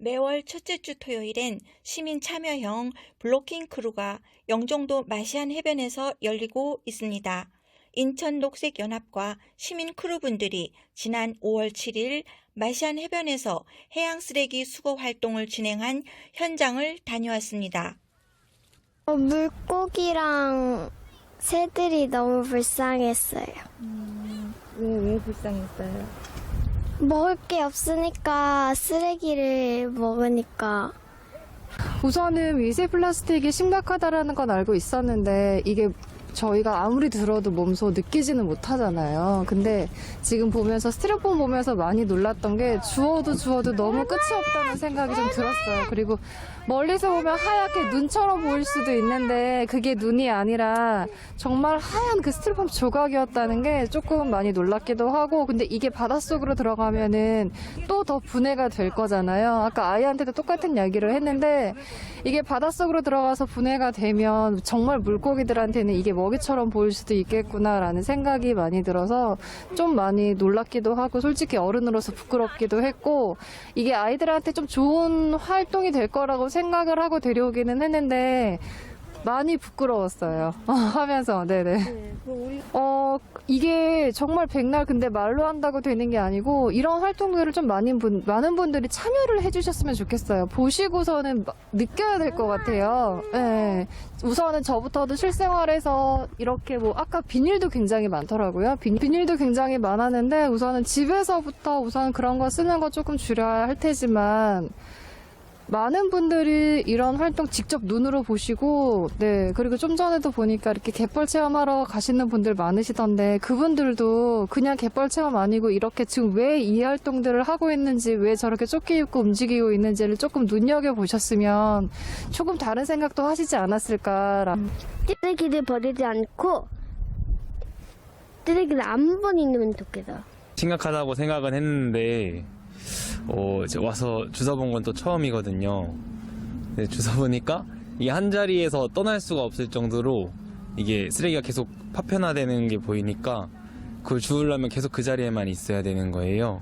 매월 첫째 주 토요일엔 시민 참여형 블로킹 크루가 영종도 마시안 해변에서 열리고 있습니다. 인천 녹색연합과 시민 크루분들이 지난 5월 7일 마시안 해변에서 해양 쓰레기 수거 활동을 진행한 현장을 다녀왔습니다. 물고기랑 새들이 너무 불쌍했어요. 왜 불쌍했어요? 먹을 게 없으니까 쓰레기를 먹으니까. 우선은 미세 플라스틱이 심각하다라는 건 알고 있었는데 이게 저희가 아무리 들어도 몸소 느끼지는 못하잖아요. 근데 지금 보면서 스티로폼 보면서 많이 놀랐던 게 주워도 너무 끝이 없다는 생각이 좀 들었어요. 그리고 멀리서 보면 하얗게 눈처럼 보일 수도 있는데 그게 눈이 아니라 정말 하얀 그 스티로폼 조각이었다는 게 조금 많이 놀랍기도 하고, 근데 이게 바닷속으로 들어가면은 또 더 분해가 될 거잖아요. 아까 아이한테도 똑같은 이야기를 했는데 이게 바닷속으로 들어가서 분해가 되면 정말 물고기들한테는 이게 먹이처럼 보일 수도 있겠구나라는 생각이 많이 들어서 좀 많이 놀랍기도 하고, 솔직히 어른으로서 부끄럽기도 했고, 이게 아이들한테 좀 좋은 활동이 될 거라고 생각을 하고 데려오기는 했는데 많이 부끄러웠어요. 하면서. 네네. 이게 정말 백날 근데 말로 한다고 되는 게 아니고 이런 활동들을 좀 많은 분들이 참여를 해주셨으면 좋겠어요. 보시고서는 느껴야 될 것 같아요. 네. 우선은 저부터도 실생활에서 이렇게 아까 비닐도 굉장히 많더라고요. 비닐도 굉장히 많았는데 우선은 집에서부터 우선 그런 거 쓰는 거 조금 줄여야 할 테지만, 많은 분들이 이런 활동 직접 눈으로 보시고, 네, 그리고 좀 전에도 보니까 이렇게 갯벌 체험하러 가시는 분들 많으시던데 그분들도 그냥 갯벌 체험 아니고 이렇게 지금 왜 이 활동들을 하고 있는지, 왜 저렇게 쫓기 입고 움직이고 있는지를 조금 눈여겨보셨으면 조금 다른 생각도 하시지 않았을까. 쓰레기를 버리지 않고 쓰레기를 안 버리면 좋겠어. 심각하다고 생각은 했는데 이제 와서 주워본 건 또 처음이거든요. 근데 주워보니까 이게 한 자리에서 떠날 수가 없을 정도로 이게 쓰레기가 계속 파편화되는 게 보이니까 그걸 주우려면 계속 그 자리에만 있어야 되는 거예요.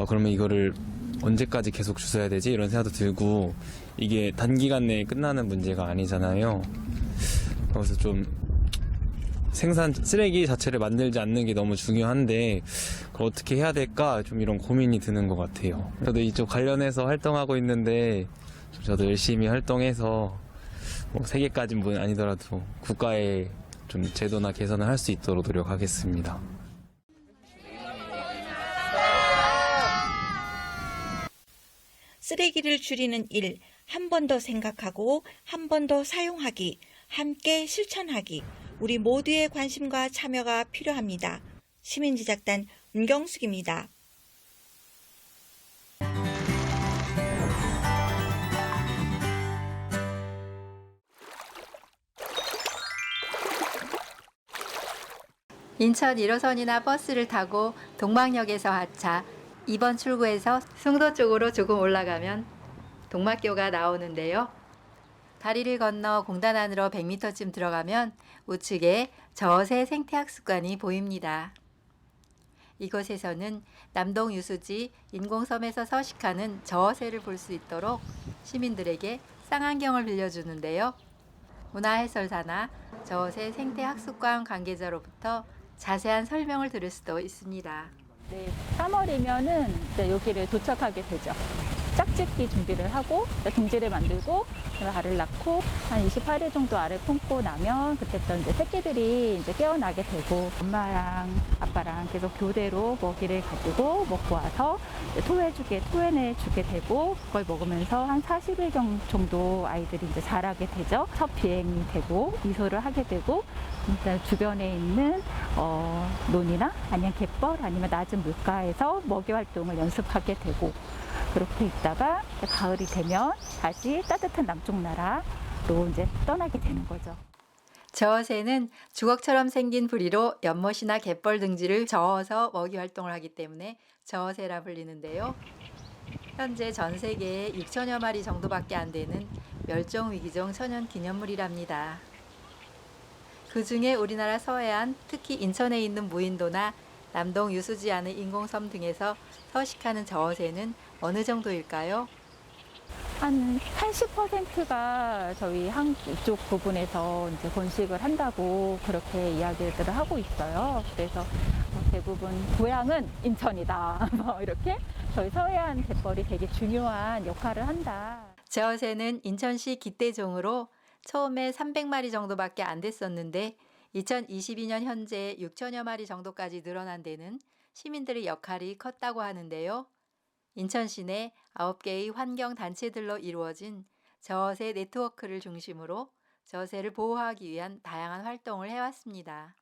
그러면 이거를 언제까지 계속 주워야 되지? 이런 생각도 들고, 이게 단기간 내에 끝나는 문제가 아니잖아요. 그래서 좀 쓰레기 자체를 만들지 않는 게 너무 중요한데 그걸 어떻게 해야 될까 좀 이런 고민이 드는 것 같아요. 저도 이쪽 관련해서 활동하고 있는데 저도 열심히 활동해서 세계까지는 아니더라도 국가의 좀 제도나 개선을 할 수 있도록 노력하겠습니다. 쓰레기를 줄이는 일, 한 번 더 생각하고 한 번 더 사용하기, 함께 실천하기. 우리 모두의 관심과 참여가 필요합니다. 시민제작단 은경숙입니다. 인천 1호선이나 버스를 타고 동막역에서 하차, 2번 출구에서 송도 쪽으로 조금 올라가면 동막교가 나오는데요. 다리를 건너 공단 안으로 100m쯤 들어가면 우측에 저어새 생태학습관이 보입니다. 이곳에서는 남동 유수지 인공섬에서 서식하는 저어새를 볼 수 있도록 시민들에게 쌍안경을 빌려주는데요. 문화해설사나 저어새 생태학습관 관계자로부터 자세한 설명을 들을 수도 있습니다. 네, 3월이면은 이제 여기를 도착하게 되죠. 짝짓기 준비를 하고 둥지를 만들고 알을 낳고 한 28일 정도 알을 품고 나면 그때부터 이제 새끼들이 이제 깨어나게 되고, 엄마랑 아빠랑 계속 교대로 먹이를 가지고 먹고 와서 토해내주게 되고, 그걸 먹으면서 한 40일 정도 아이들이 이제 자라게 되죠. 첫 비행이 되고 이소를 하게 되고, 일단 주변에 있는 논이나 아니면 갯벌 아니면 낮은 물가에서 먹이 활동을 연습하게 되고, 그렇게 있다가 가을이 되면 다시 따뜻한 남쪽 나라로 이제 떠나게 되는 거죠. 저어새는 주걱처럼 생긴 부리로 연못이나 갯벌 등지를 저어서 먹이 활동을 하기 때문에 저어새라 불리는데요. 현재 전 세계에 6천여 마리 정도밖에 안 되는 멸종위기종 천연기념물이랍니다. 그중에 우리나라 서해안, 특히 인천에 있는 무인도나 남동 유수지 안의 인공섬 등에서 서식하는 저어새는 어느 정도일까요? 한 80%가 저희 이쪽 부분에서 이제 번식을 한다고 그렇게 이야기들을 하고 있어요. 그래서 대부분 고향은 인천이다. 뭐 이렇게 저희 서해안 갯벌이 되게 중요한 역할을 한다. 저어새는 인천시 기대종으로 처음에 300마리 정도밖에 안 됐었는데 2022년 현재 6천여 마리 정도까지 늘어난 데는 시민들의 역할이 컸다고 하는데요. 인천시 내 9개의 환경단체들로 이루어진 저어새 네트워크를 중심으로 저어새를 보호하기 위한 다양한 활동을 해왔습니다.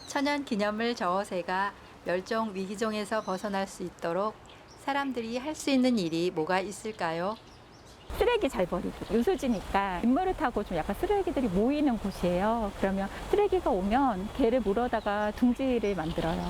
천연기념물 저어새가 멸종 위기종에서 벗어날 수 있도록 사람들이 할 수 있는 일이 뭐가 있을까요? 쓰레기 잘 버리기. 유수지니까 빗물을 타고 좀 약간 쓰레기들이 모이는 곳이에요. 그러면 쓰레기가 오면 개를 물어다가 둥지를 만들어요.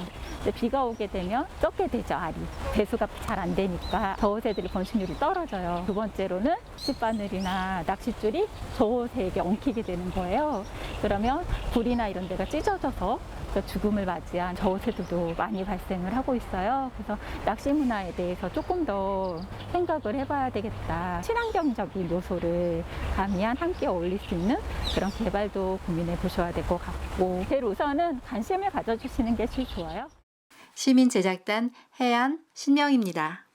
근데 비가 오게 되면 썩게 되죠, 알이. 배수가 잘 안 되니까 저어새들이 번식률이 떨어져요. 두 번째로는 낚싯바늘이나 낚싯줄이 저어새에게 엉키게 되는 거예요. 그러면 불이나 이런 데가 찢어져서 죽음을 맞이한 저어새들도 많이 발생을 하고 있어요. 그래서 낚시 문화에 대해서 조금 더 생각을 해봐야 되겠다. 친환경적인 요소를 가미한 함께 어울릴 수 있는 그런 개발도 고민해 보셔야 될 것 같고, 제일 우선은 관심을 가져주시는 게 제일 좋아요. 시민제작단 해안 신명입니다.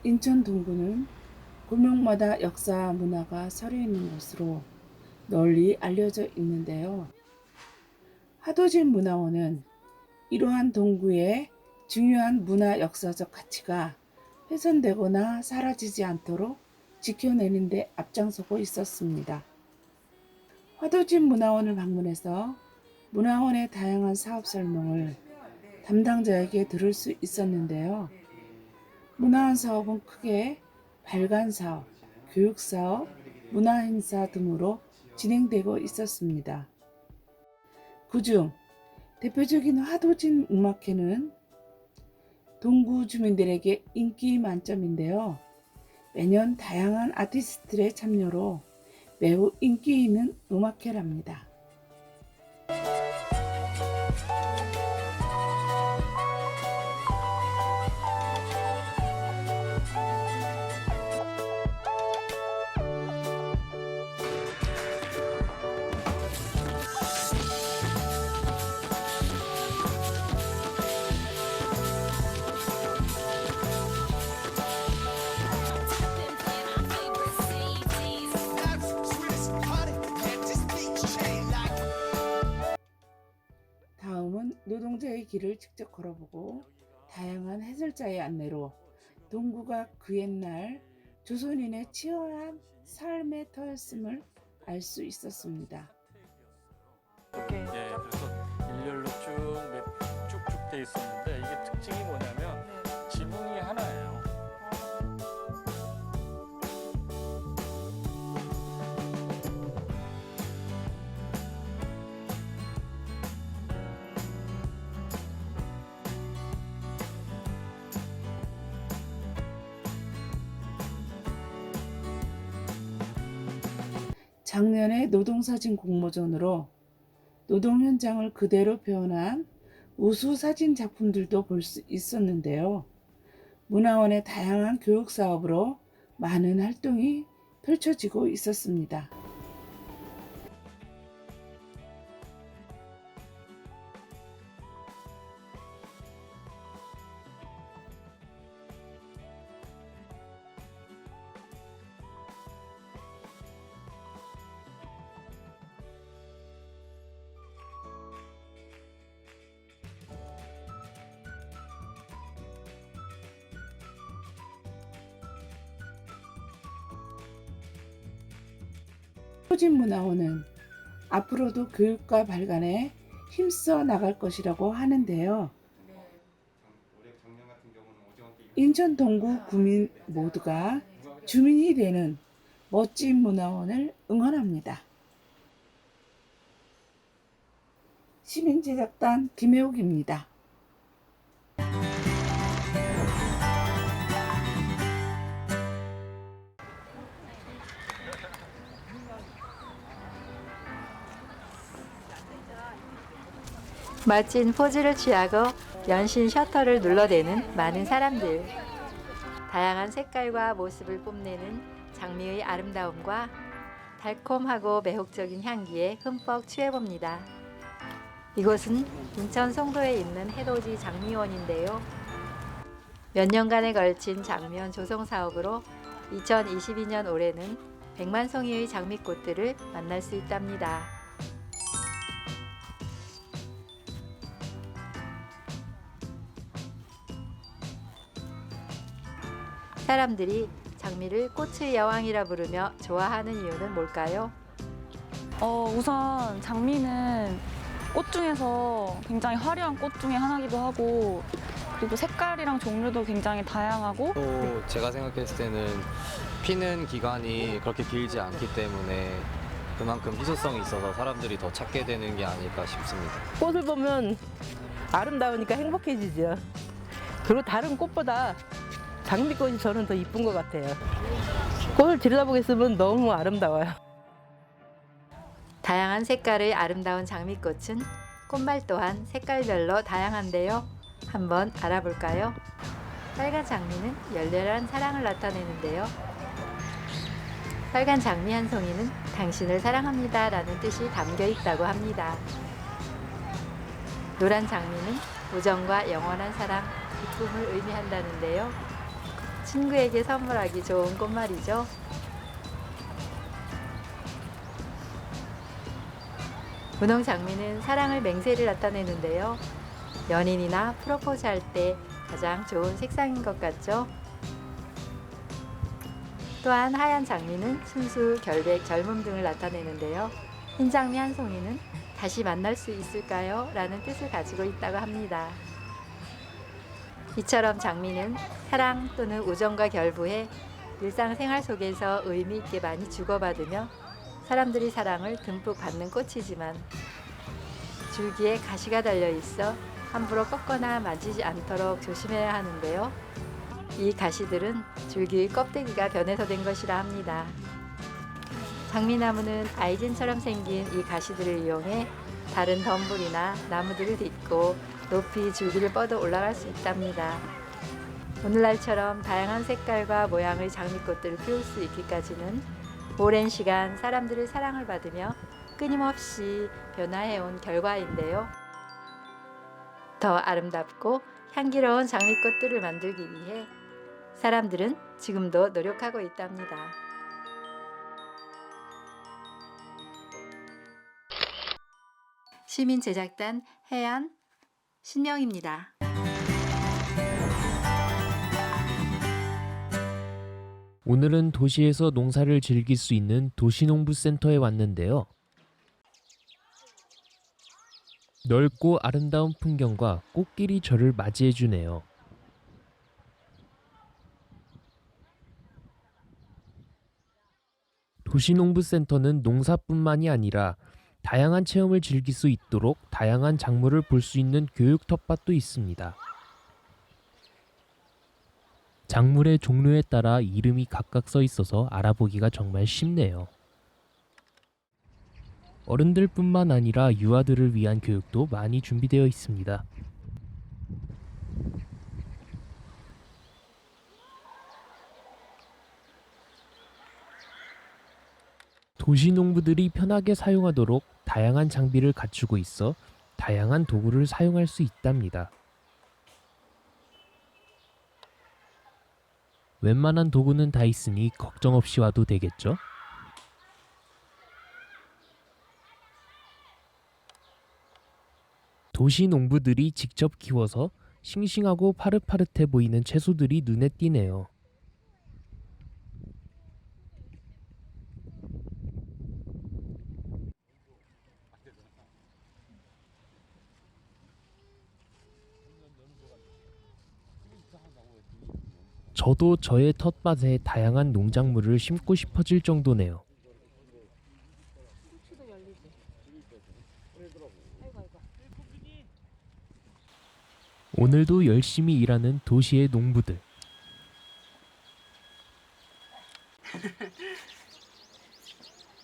인천 동구는 골목마다 역사 문화가 서려 있는 곳으로 널리 알려져 있는데요. 화도진 문화원은 이러한 동구의 중요한 문화 역사적 가치가 훼손되거나 사라지지 않도록 지켜내는 데 앞장서고 있었습니다. 화도진 문화원을 방문해서 문화원의 다양한 사업 설명을 담당자에게 들을 수 있었는데요. 문화원 사업은 크게 발간사업, 교육사업, 문화행사 등으로 진행되고 있었습니다. 그중 대표적인 화도진 음악회는 동구 주민들에게 인기 만점인데요. 매년 다양한 아티스트들의 참여로 매우 인기 있는 음악회랍니다. 다음은 노동자의 길을 직접 걸어보고 다양한 해설자의 안내로 동구가 그 옛날 조선인의 치열한 삶의 터였음을 알 수 있었습니다. 예, 그래서 일렬로 쭉쭉 돼 있었는데 이게 특징이 뭐냐면 지붕이 하나예요. 작년에 노동사진 공모전으로 노동 현장을 그대로 표현한 우수 사진 작품들도 볼 수 있었는데요. 문화원의 다양한 교육 사업으로 많은 활동이 펼쳐지고 있었습니다. 토진문화원은 앞으로도 교육과 발간에 힘써 나갈 것이라고 하는데요. 인천 동구 구민 모두가 주민이 되는 멋진 문화원을 응원합니다. 시민제작단 김혜옥입니다. 멋진 포즈를 취하고 연신 셔터를 눌러대는 많은 사람들. 다양한 색깔과 모습을 뽐내는 장미의 아름다움과 달콤하고 매혹적인 향기에 흠뻑 취해봅니다. 이곳은 인천 송도에 있는 해돋이 장미원인데요. 몇 년간에 걸친 장미원 조성 사업으로 2022년 올해는 100만 송이의 장미꽃들을 만날 수 있답니다. 사람들이 장미를 꽃의 여왕이라 부르며 좋아하는 이유는 뭘까요? 우선 장미는 꽃 중에서 굉장히 화려한 꽃 중에 하나이기도 하고 그리고 색깔이랑 종류도 굉장히 다양하고 또 제가 생각했을 때는 피는 기간이 그렇게 길지 않기 때문에 그만큼 희소성이 있어서 사람들이 더 찾게 되는 게 아닐까 싶습니다. 꽃을 보면 아름다우니까 행복해지죠. 그리고 다른 꽃보다 장미꽃이 저는 더 이쁜 것 같아요. 꽃을 들여다보겠으면 너무 아름다워요. 다양한 색깔의 아름다운 장미꽃은 꽃말 또한 색깔별로 다양한데요. 한번 알아볼까요? 빨간 장미는 열렬한 사랑을 나타내는데요. 빨간 장미 한 송이는 당신을 사랑합니다 라는 뜻이 담겨 있다고 합니다. 노란 장미는 우정과 영원한 사랑, 기쁨을 의미한다는데요. 친구에게 선물하기 좋은 꽃말이죠. 분홍 장미는 사랑을 맹세를 나타내는데요. 연인이나 프로포즈 할 때 가장 좋은 색상인 것 같죠? 또한 하얀 장미는 순수, 결백, 젊음 등을 나타내는데요. 흰 장미 한 송이는 다시 만날 수 있을까요? 라는 뜻을 가지고 있다고 합니다. 이처럼 장미는 사랑 또는 우정과 결부해 일상생활 속에서 의미 있게 많이 주고받으며 사람들이 사랑을 듬뿍 받는 꽃이지만 줄기에 가시가 달려 있어 함부로 꺾거나 만지지 않도록 조심해야 하는데요. 이 가시들은 줄기의 껍데기가 변해서 된 것이라 합니다. 장미나무는 아이젠처럼 생긴 이 가시들을 이용해 다른 덤불이나 나무들을 딛고 높이 줄기를 뻗어 올라갈 수 있답니다. 오늘날처럼 다양한 색깔과 모양의 장미꽃들을 피울 수 있기까지는 오랜 시간 사람들의 사랑을 받으며 끊임없이 변화해온 결과인데요. 더 아름답고 향기로운 장미꽃들을 만들기 위해 사람들은 지금도 노력하고 있답니다. 시민제작단 해안 신명입니다. 오늘은 도시에서 농사를 즐길 수 있는 도시농부센터에 왔는데요. 넓고 아름다운 풍경과 꽃길이 저를 맞이해주네요. 도시농부센터는 농사뿐만이 아니라 다양한 체험을 즐길 수 있도록 다양한 작물을 볼 수 있는 교육 텃밭도 있습니다. 작물의 종류에 따라 이름이 각각 써 있어서 알아보기가 정말 쉽네요. 어른들뿐만 아니라 유아들을 위한 교육도 많이 준비되어 있습니다. 도시농부들이 편하게 사용하도록 다양한 장비를 갖추고 있어 다양한 도구를 사용할 수 있답니다. 웬만한 도구는 다 있으니 걱정 없이 와도 되겠죠? 도시농부들이 직접 키워서 싱싱하고 파릇파릇해 보이는 채소들이 눈에 띄네요. 저도 저의 텃밭에 다양한 농작물을 심고 싶어질 정도네요. 오늘도 열심히 일하는 도시의 농부들.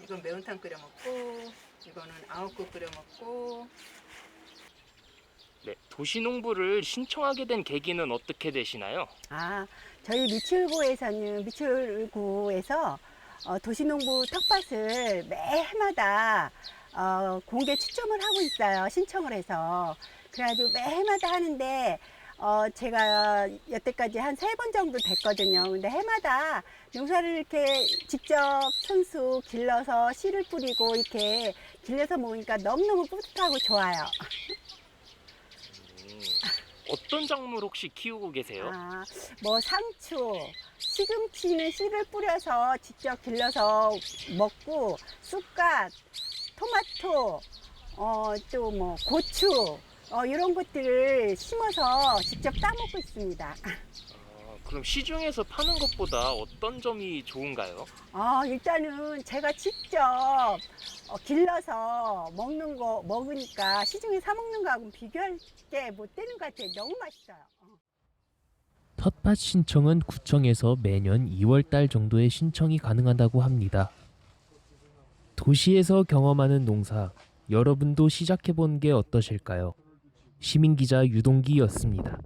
이건 매운탕 끓여 먹고, 이거는 아욱국 끓여 먹고. 네, 도시농부를 신청하게 된 계기는 어떻게 되시나요? 저희 미출구에서 도시농부 텃밭을 매해마다 공개 추첨을 하고 있어요. 신청을 해서. 그래가지고 매해마다 하는데 제가 여태까지 한 3번 정도 됐거든요. 근데 해마다 농사를 이렇게 직접 손수 길러서 씨를 뿌리고 이렇게 길러서 먹으니까 너무너무 뿌듯하고 좋아요. 어떤 작물 혹시 키우고 계세요? 뭐 상추, 시금치는 씨를 뿌려서 직접 길러서 먹고, 쑥갓, 토마토, 또 뭐 고추, 이런 것들을 심어서 직접 따먹고 있습니다. 그럼 시중에서 파는 것보다 어떤 점이 좋은가요? 일단은 제가 직접 길러서 먹으니까 시중에 사 먹는 거하고는 비교할 게 못 되는 것 같아요. 너무 맛있어요. 텃밭 신청은 구청에서 매년 2월달 정도에 신청이 가능하다고 합니다. 도시에서 경험하는 농사, 여러분도 시작해본 게 어떠실까요? 시민기자 유동기였습니다.